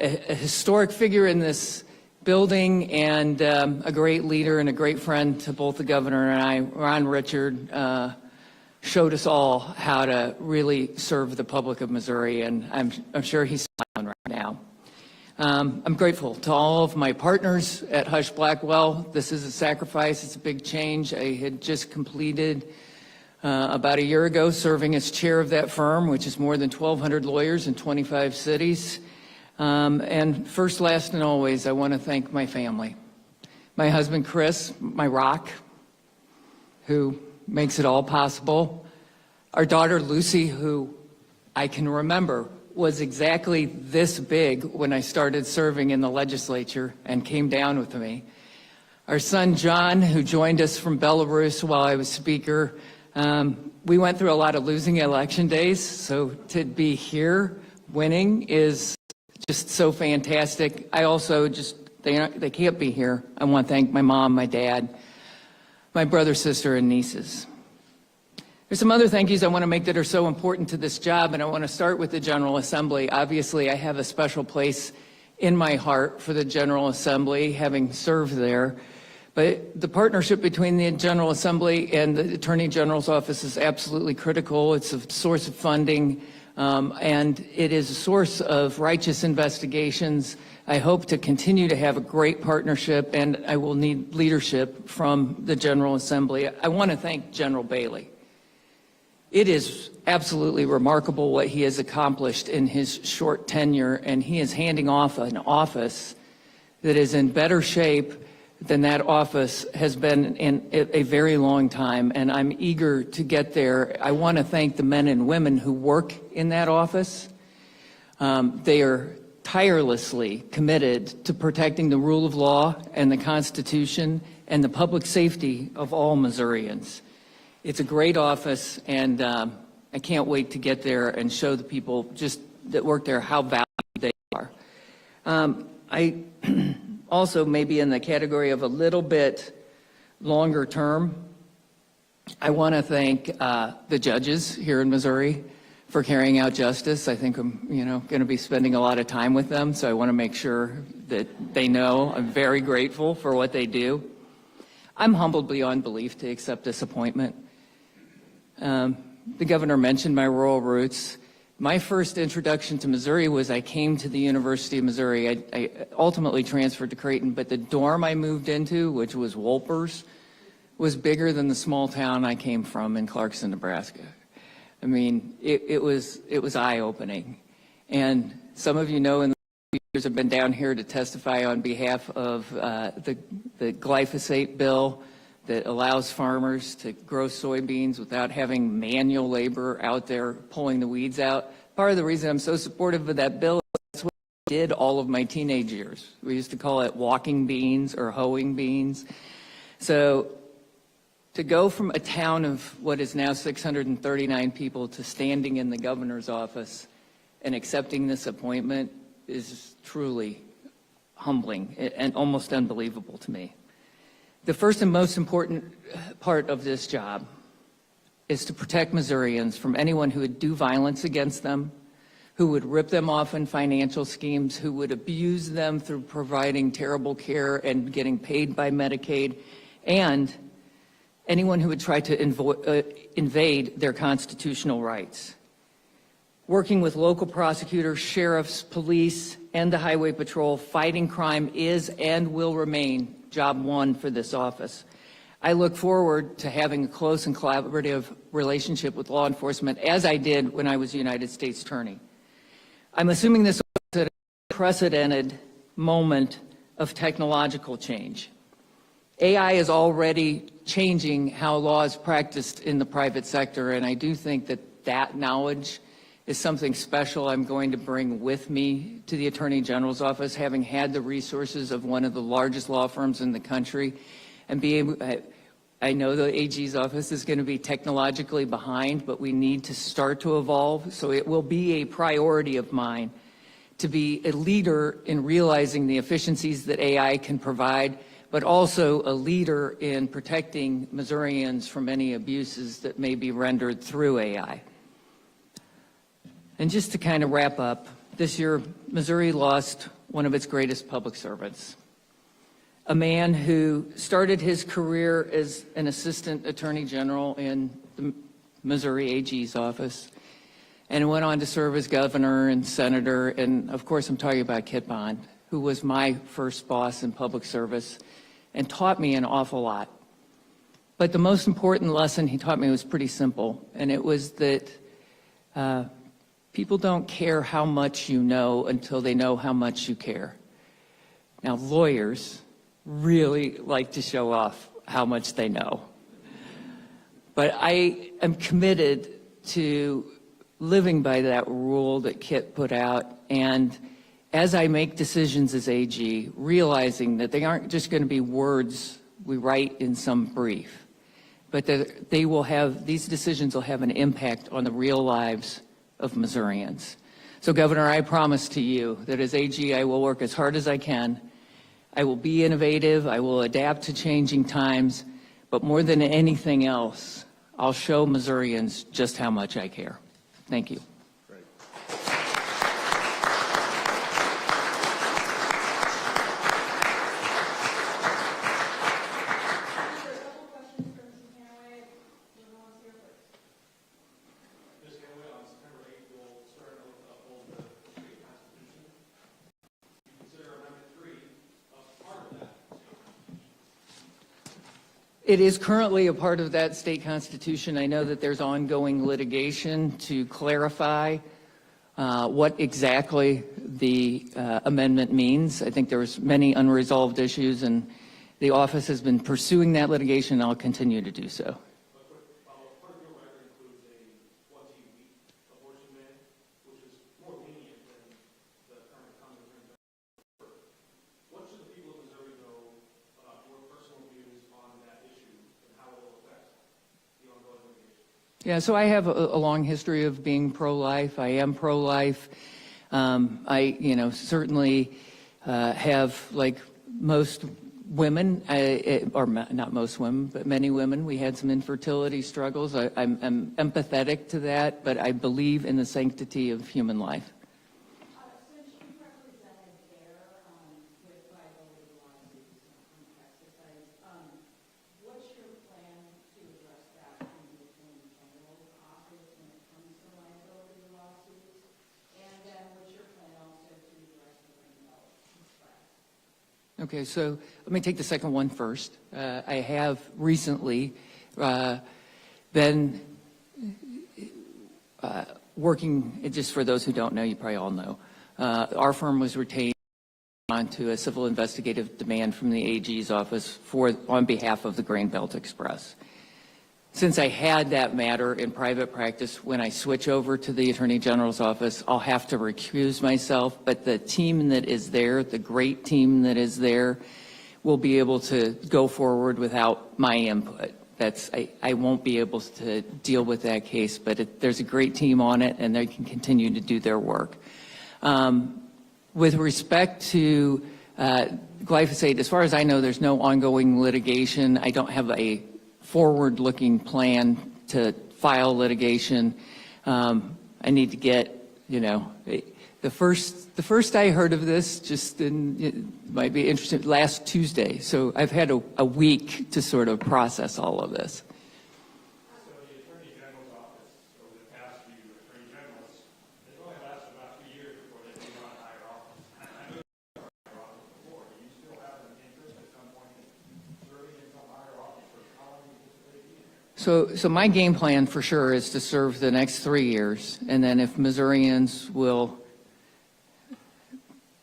a historic figure in this building and a great leader and a great friend to both the governor and I. Ron Richard showed us all how to really serve the public of Missouri, and I'm sure he's smiling right now. I'm grateful to all of my partners at Husch Blackwell. This is a sacrifice. It's a big change. I had just completed about a year ago serving as chair of that firm, which is more than 1,200 lawyers in 25 cities. And first, last, and always, I want to thank my family. My husband, Chris, my rock, who makes it all possible. Our daughter, Lucy, who I can remember was exactly this big when I started serving in the legislature and came down with me. Our son, John, who joined us from Belarus while I was speaker. We went through a lot of losing election days, so to be here winning is just so fantastic. I also they can't be here. I want to thank my mom, my dad, my brother, sister, and nieces. There's some other thank yous I want to make that are so important to this job, and I want to start with the General Assembly. Obviously, I have a special place in my heart for the General Assembly, having served there. But the partnership between the General Assembly and the Attorney General's office is absolutely critical. It's a source of funding, and it is a source of righteous investigations. I hope to continue to have a great partnership, and I will need leadership from the General Assembly. I want to thank General Bailey. It is absolutely remarkable what he has accomplished in his short tenure, and he is handing off an office that is in better shape than that office has been in a very long time, and I'm eager to get there. I want to thank the men and women who work in that office. They are tirelessly committed to protecting the rule of law and the Constitution and the public safety of all Missourians. It's a great office, and I can't wait to get there and show the people just that work there how valued they are. I also, maybe in the category of a little bit longer term, I want to thank the judges here in Missouri for carrying out justice. I think I'm, going to be spending a lot of time with them, so I want to make sure that they know I'm very grateful for what they do. I'm humbled beyond belief to accept this appointment. The governor mentioned my rural roots. My first introduction to Missouri was I came to the University of Missouri. I ultimately transferred to Creighton, but the dorm I moved into, which was Wolpers, was bigger than the small town I came from in Clarkson, Nebraska. I mean, it was eye-opening. And some of you know in the years I've been down here to testify on behalf of the glyphosate bill that allows farmers to grow soybeans without having manual labor out there pulling the weeds out. Part of the reason I'm so supportive of that bill is that's what I did all of my teenage years. We used to call it walking beans or hoeing beans. So to go from a town of what is now 639 people to standing in the governor's office and accepting this appointment is truly humbling and almost unbelievable to me. The first and most important part of this job is to protect Missourians from anyone who would do violence against them, who would rip them off in financial schemes, who would abuse them through providing terrible care and getting paid by Medicaid, and anyone who would try to invade their constitutional rights. Working with local prosecutors, sheriffs, police, and the Highway Patrol, fighting crime is and will remain job one for this office. I look forward to having a close and collaborative relationship with law enforcement, as I did when I was United States Attorney. I'm assuming this was an unprecedented moment of technological change. AI is already changing how law is practiced in the private sector, and I do think that that knowledge is something special I'm going to bring with me to the Attorney General's office, having had the resources of one of the largest law firms in the country, and be able, I know the AG's office is going to be technologically behind, but we need to start to evolve, so it will be a priority of mine to be a leader in realizing the efficiencies that AI can provide, but also a leader in protecting Missourians from any abuses that may be rendered through AI. And just to kind of wrap up, This year, Missouri lost one of its greatest public servants, a man who started his career as an assistant attorney general in the Missouri AG's office and went on to serve as governor and senator. And of course, I'm talking about Kit Bond, who was my first boss in public service and taught me an awful lot. But the most important lesson he taught me was pretty simple, and it was that people don't care how much you know until they know how much you care. Now, lawyers really like to show off how much they know. But I am committed to living by that rule that Kit put out, and as I make decisions as AG, realizing that they aren't just going to be words we write in some brief, but that these decisions will have an impact on the real lives of Missourians. So, Governor, I promise to you that as AG, I will work as hard as I can. I will be innovative. I will adapt to changing times. But more than anything else, I'll show Missourians just how much I care. Thank you. Great. Ms. Hanaway, on September 8th, we'll swear an oath to uphold the state constitution. You consider Amendment 3 a part of that state constitution? It is currently a part of that state constitution. I know that there's ongoing litigation to clarify what exactly the amendment means. I think there's many unresolved issues, and the office has been pursuing that litigation, and I'll continue to do so. Part of your record includes a 14-week abortion ban, which is more lenient than the current Congress. What should the people of Missouri know about your personal views on that issue and how it will affect the ongoing litigation? Yeah, so I have a long history of being pro-life. I am pro-life. I, certainly have, like most women, or not most women, but many women, we had some infertility struggles. I'm empathetic to that, but I believe in the sanctity of human life. Since you represented there with liability lawsuits on pesticides, what's your plan to address that in the Attorney General's office when it comes to liability lawsuits? And then what's your plan also to address the rainbow express? Okay, so let me take the second one first. I have recently been working, just for those who don't know, you probably all know, our firm was retained onto a civil investigative demand from the AG's office on behalf of the Grain Belt Express. Since I had that matter in private practice, when I switch over to the Attorney General's office, I'll have to recuse myself, but the team that is there, the great team that is there, will be able to go forward without my input. I won't be able to deal with that case, but there's a great team on it, and they can continue to do their work. With respect to glyphosate, as far as I know, there's no ongoing litigation. I don't have a forward-looking plan to file litigation. I need to get, the first I heard of this, it might be interesting, last Tuesday. So I've had a week to sort of process all of this. So the Attorney General's office, over the past few Attorney Generals, they've only lasted about 2 years before they move on to higher office. I know you were in higher office before. Do you still have an interest at some point in serving in some higher office, or how long do you anticipate being there? So my game plan for sure is to serve the next 3 years, and then if Missourians will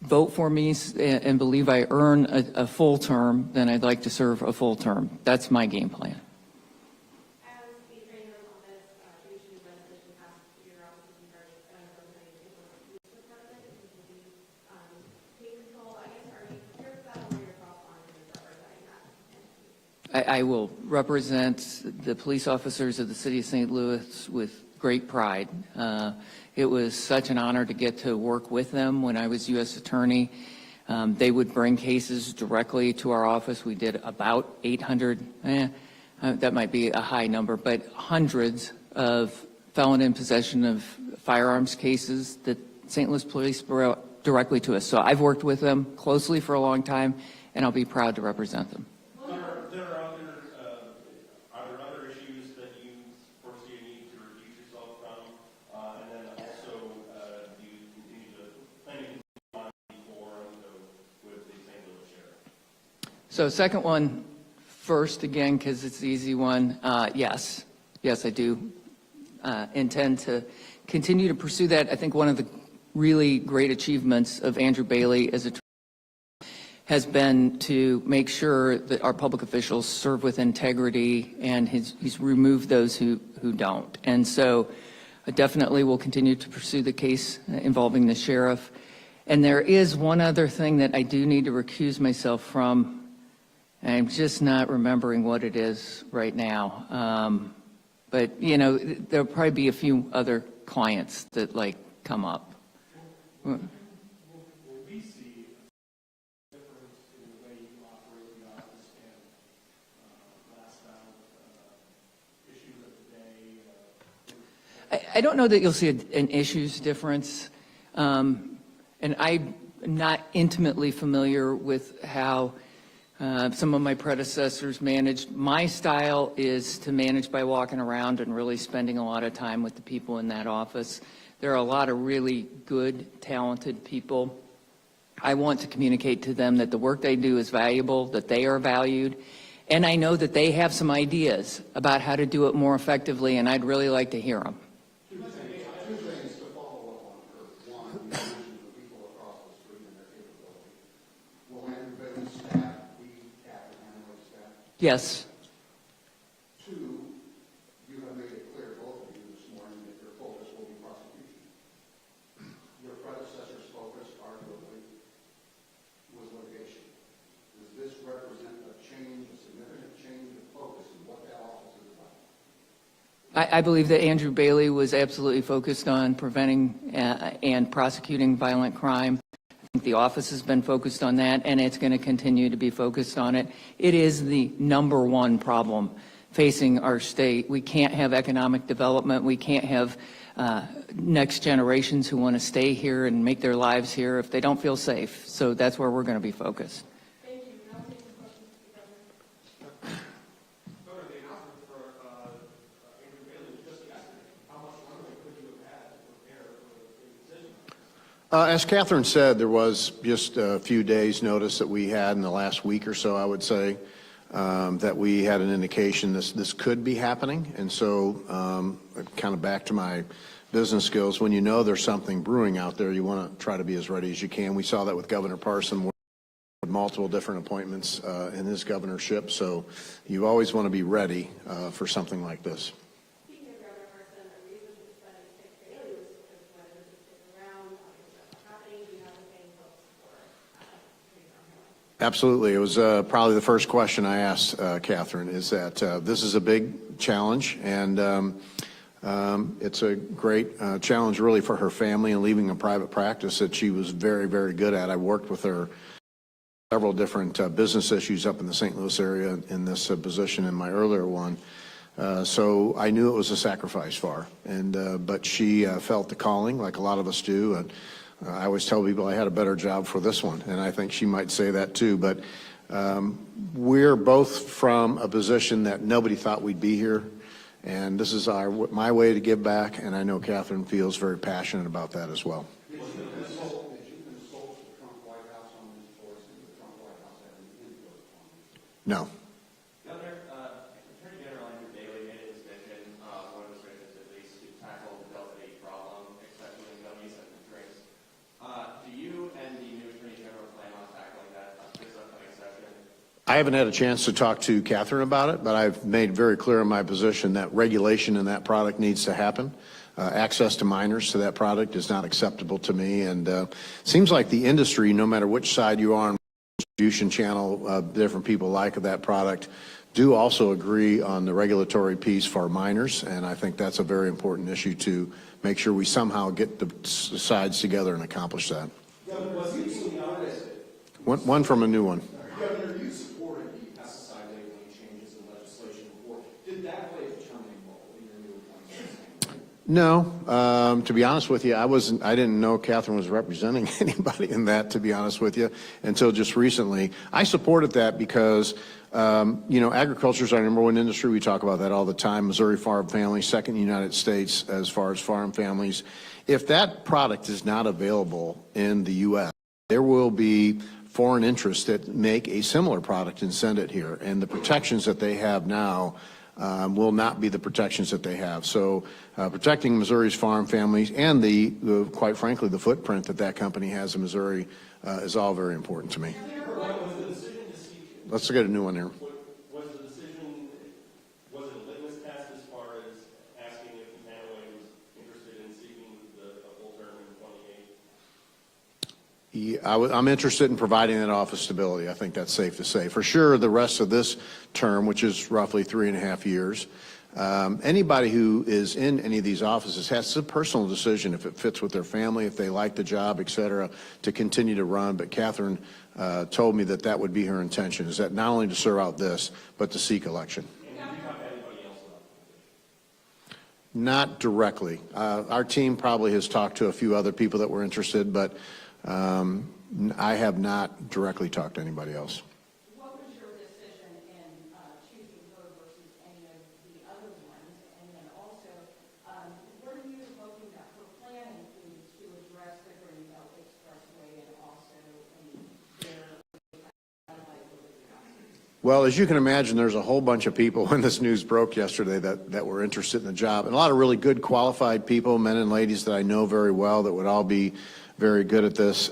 vote for me and believe I earn a full term, then I'd like to serve a full term. That's my game plan. As the Attorney General's office, you issued a resolution passed to your office in charge of representing the police department. It seems to be taking control. I guess, are you prepared for that, or what are your thoughts on representing that? I will represent the police officers of the city of St. Louis with great pride. It was such an honor to get to work with them when I was U.S. Attorney. They would bring cases directly to our office. We did about 800, that might be a high number, but hundreds of felon in possession of firearms cases that St. Louis Police Bureau directly to us. So I've worked with them closely for a long time, and I'll be proud to represent them. Are there other issues that you foresee a need to recuse yourself from? And then also, do you continue to plan to continue on the forum with the St. Louis Sheriff? So second one first, again, because it's the easy one. Yes, I do intend to continue to pursue that. I think one of the really great achievements of Andrew Bailey as a has been to make sure that our public officials serve with integrity, and he's removed those who don't. And so I definitely will continue to pursue the case involving the sheriff. And there is one other thing that I do need to recuse myself from. I'm just not remembering what it is right now. But, you know, there'll probably be a few other clients that, like, come up. Will we see a difference in the way you operate the office and last out issues of the day? I don't know that you'll see an issues difference. And I'm not intimately familiar with how some of my predecessors managed. My style is to manage by walking around and really spending a lot of time with the people in that office. There are a lot of really good, talented people. I want to communicate to them that the work they do is valuable, that they are valued, and I know that they have some ideas about how to do it more effectively, and I'd really like to hear them. Two things to follow up on her. One, you mentioned the people across the street and their capability. Will Andrew Bailey's staff be Captain Hanaway's staff? Yes. Two, you have made it clear, both of you this morning, that your focus will be prosecution. Your predecessor's focus, arguably, was litigation. Does this represent a change, a significant change of focus in what that office is about? I believe that Andrew Bailey was absolutely focused on preventing and prosecuting violent crime. I think the office has been focused on that, and it's going to continue to be focused on it. It is the #1 problem facing our state. We can't have economic development. We can't have next generations who want to stay here and make their lives here if they don't feel safe. So that's where we're going to be focused. Thank you. Now take some questions to the governor. Governor, the announcement for Andrew Bailey was just yesterday. How much runway could you have had to prepare for the decision? As Catherine said, there was just a few days' notice that we had in the last week or so, I would say, that we had an indication this could be happening. And so kind of back to my business skills, when you know there's something brewing out there, you want to try to be as ready as you can. We saw that with Governor Parson with multiple different appointments in his governorship. So you always want to be ready for something like this. Speaking of Governor Parson, a reason to study Dick Bailey was because when he was sitting around, what's happening, do you have anything hopes for Absolutely. It was probably the first question I asked Catherine, is that this is a big challenge, and it's a great challenge really for her family and leaving a private practice that she was very, very good at. I worked with her several different business issues up in the St. Louis area in this position in my earlier one. So I knew it was a sacrifice for her, but she felt the calling like a lot of us do. And I always tell people I had a better job for this one, and I think she might say that too. But we're both from a position that nobody thought we'd be here, and this is my way to give back, and I know Catherine feels very passionate about that as well. Did you consult the Trump White House on this choice? Did the Trump White House have any input on this? No. Governor, Attorney General Andrew Bailey made it his mission, one of his missions at least, to tackle the Delta 8 problem, especially in gummies and drinks. Do you and the new Attorney General plan on tackling that this upcoming session? I haven't had a chance to talk to Catherine about it, but I've made very clear in my position that regulation in that product needs to happen. Access to minors to that product is not acceptable to me, and seems like the industry, no matter which side you are on distribution channel, different people like that product, do also agree on the regulatory piece for minors, and I think that's a very important issue to make sure we somehow get the sides together and accomplish that. One from a new one. Governor, you supported the pesticide labeling changes in legislation before. Did that play a determining role in your new appointment? No, to be honest with you, I didn't know Catherine was representing anybody in that, to be honest with you, until just recently. I supported that because, agriculture is our #1 industry. We talk about that all the time. Missouri farm families, second in the United States as far as farm families. If that product is not available in the U.S., there will be foreign interests that make a similar product and send it here. And the protections that they have now will not be the protections that they have. So protecting Missouri's farm families and quite frankly, the footprint that that company has in Missouri is all very important to me. Let's get a new one here. Was the decision, was it a litmus test as far as asking if Hanaway was interested in seeking a full term in 28? I'm interested in providing that office stability. I think that's safe to say. For sure, the rest of this term, which is roughly 3.5 years, anybody who is in any of these offices has a personal decision if it fits with their family, if they like the job, et cetera, to continue to run. But Catherine told me that that would be her intention, is that not only to serve out this, but to seek election. And have you talked to anybody else about the position? Not directly. Our team probably has talked to a few other people that were interested, but I have not directly talked to anybody else. What was your decision in choosing her versus any of the other ones? And then also, what are you hoping that her plan includes to address the Greenbelt Expressway and also their Well, as you can imagine, there's a whole bunch of people when this news broke yesterday that were interested in the job, and a lot of really good qualified people, men and ladies that I know very well that would all be very good at this.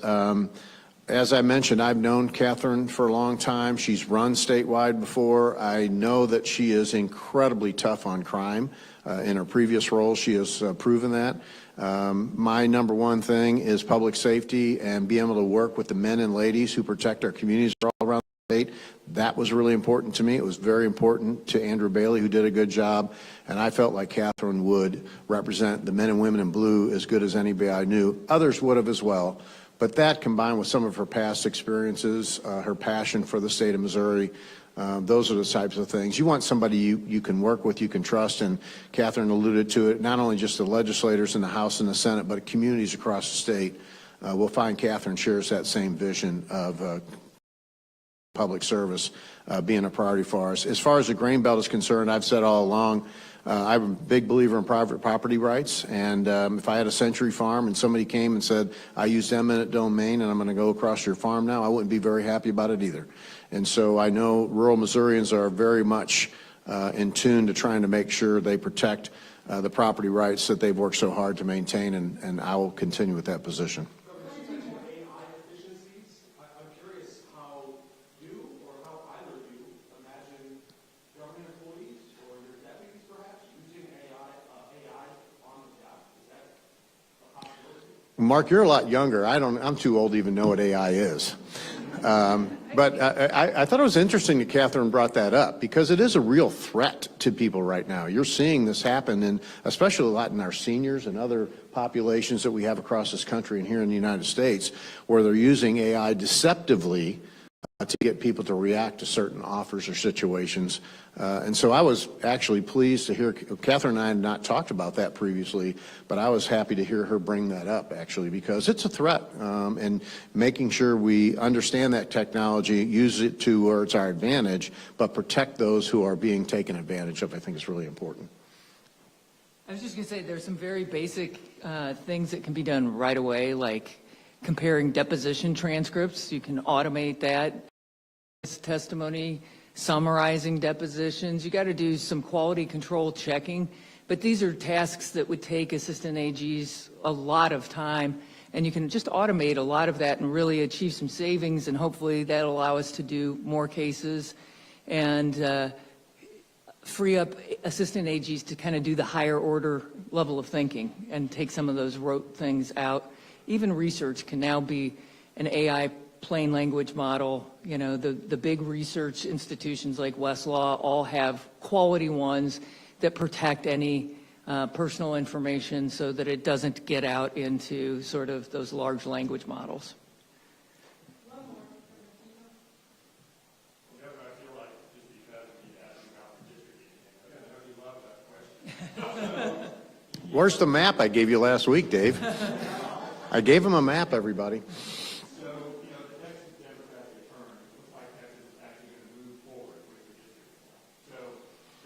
As I mentioned, I've known Catherine for a long time. She's run statewide before. I know that she is incredibly tough on crime. In her previous role, she has proven that. My #1 thing is public safety and being able to work with the men and ladies who protect our communities all around the state. That was really important to me. It was very important to Andrew Bailey, who did a good job, and I felt like Catherine would represent the men and women in blue as good as anybody I knew. Others would have as well. But that, combined with some of her past experiences, her passion for the state of Missouri, those are the types of things. You want somebody you can work with, you can trust, and Catherine alluded to it, not only just the legislators in the House and the Senate, but communities across the state will find Catherine shares that same vision of public service being a priority for us. As far as the grain belt is concerned, I've said all along, I'm a big believer in private property rights, and if I had a Century Farm and somebody came and said, I used eminent domain and I'm going to go across your farm now, I wouldn't be very happy about it either. And so I know rural Missourians are very much in tune to trying to make sure they protect the property rights that they've worked so hard to maintain, and I will continue with that position. Mark, you're a lot younger. I'm too old to even know what AI is. But I thought it was interesting that Catherine brought that up, because it is a real threat to people right now. You're seeing this happen, and especially a lot in our seniors and other populations that we have across this country and here in the United States, where they're using AI deceptively to get people to react to certain offers or situations. And so I was actually pleased to hear, Catherine and I had not talked about that previously, but I was happy to hear her bring that up, actually, because it's a threat. And making sure we understand that technology, use it to where it's our advantage, but protect those who are being taken advantage of, I think is really important. I was just going to say there's some very basic things that can be done right away, like comparing deposition transcripts. You can automate that. Testimony, summarizing depositions. You got to do some quality control checking, but these are tasks that would take assistant AGs a lot of time, and you can just automate a lot of that and really achieve some savings, and hopefully that'll allow us to do more cases and free up assistant AGs to kind of do the higher order level of thinking and take some of those rote things out. Even research can now be an AI plain language model. You know, the big research institutions like Westlaw all have quality ones that protect any personal information so that it doesn't get out into sort of those large language models. Where's the map I gave you last week, Dave? I gave him a map, everybody. So, you know, the Texas Democratic turn, it looks like Texas is actually going to move forward with the district. So,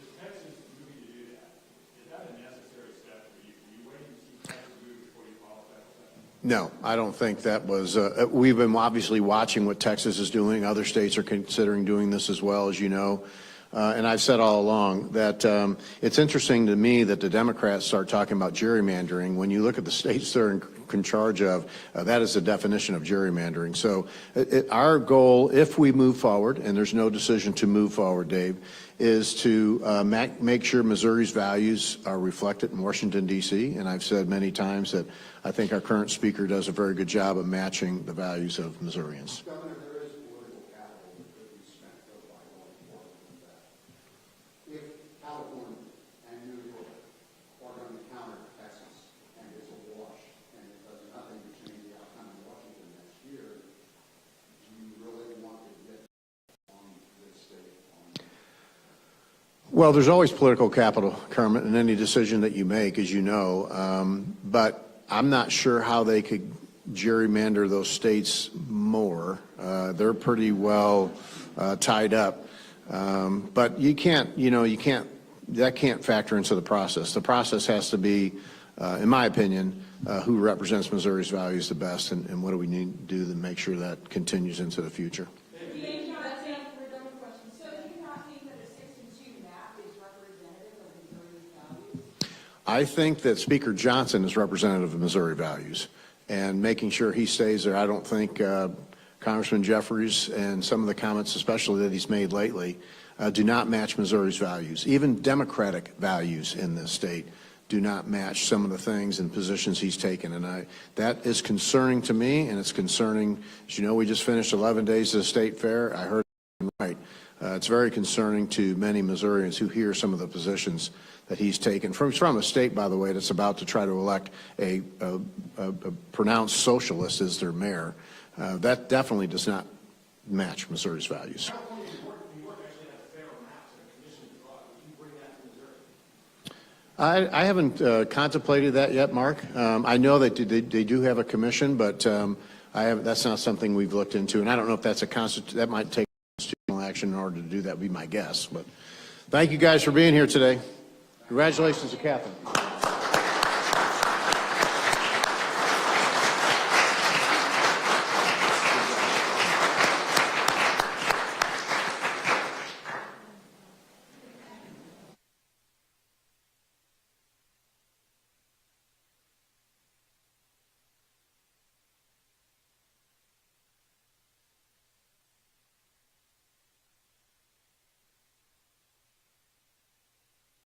is Texas moving to do that? Is that a necessary step for you? Are you waiting to see Texas move before you follow federal step? No, I don't think that was, we've been obviously watching what Texas is doing. Other states are considering doing this as well, as you know. And I've said all along that it's interesting to me that the Democrats start talking about gerrymandering. When you look at the states they're in charge of, that is the definition of gerrymandering. So our goal, if we move forward, and there's no decision to move forward, Dave, is to make sure Missouri's values are reflected in Washington, D.C. And I've said many times that I think our current speaker does a very good job of matching the values of Missourians. Governor, there is political capital that could be spent though by going forward with that. If California and New York are going to counter Texas and it's a wash and it does nothing to change the outcome in Washington next year, do you really want to get on this state on? Well, there's always political capital, Kermit, in any decision that you make, as you know. But I'm not sure how they could gerrymander those states more. They're pretty well tied up. But you can't, that can't factor into the process. The process has to be, in my opinion, who represents Missouri's values the best, and what do we need to do to make sure that continues into the future. So do you not think that a 6-2 map is representative of Missouri's values? I think that Speaker Johnson is representative of Missouri values, and making sure he stays there. I don't think Congressman Jeffries and some of the comments, especially that he's made lately, do not match Missouri's values. Even Democratic values in this state do not match some of the things and positions he's taken, and that is concerning to me, and it's concerning. As you know, we just finished 11 days of the state fair. I heard right. It's very concerning to many Missourians who hear some of the positions that he's taken from a state, by the way, that's about to try to elect a pronounced socialist as their mayor. That definitely does not match Missouri's values. New York actually has federal maps and a commission to draw. Would you bring that to Missouri? I haven't contemplated that yet, Mark. I know that they do have a commission, but that's not something we've looked into, and I don't know if that's that might take constitutional action in order to do that, would be my guess. But thank you guys for being here today. Congratulations to Catherine.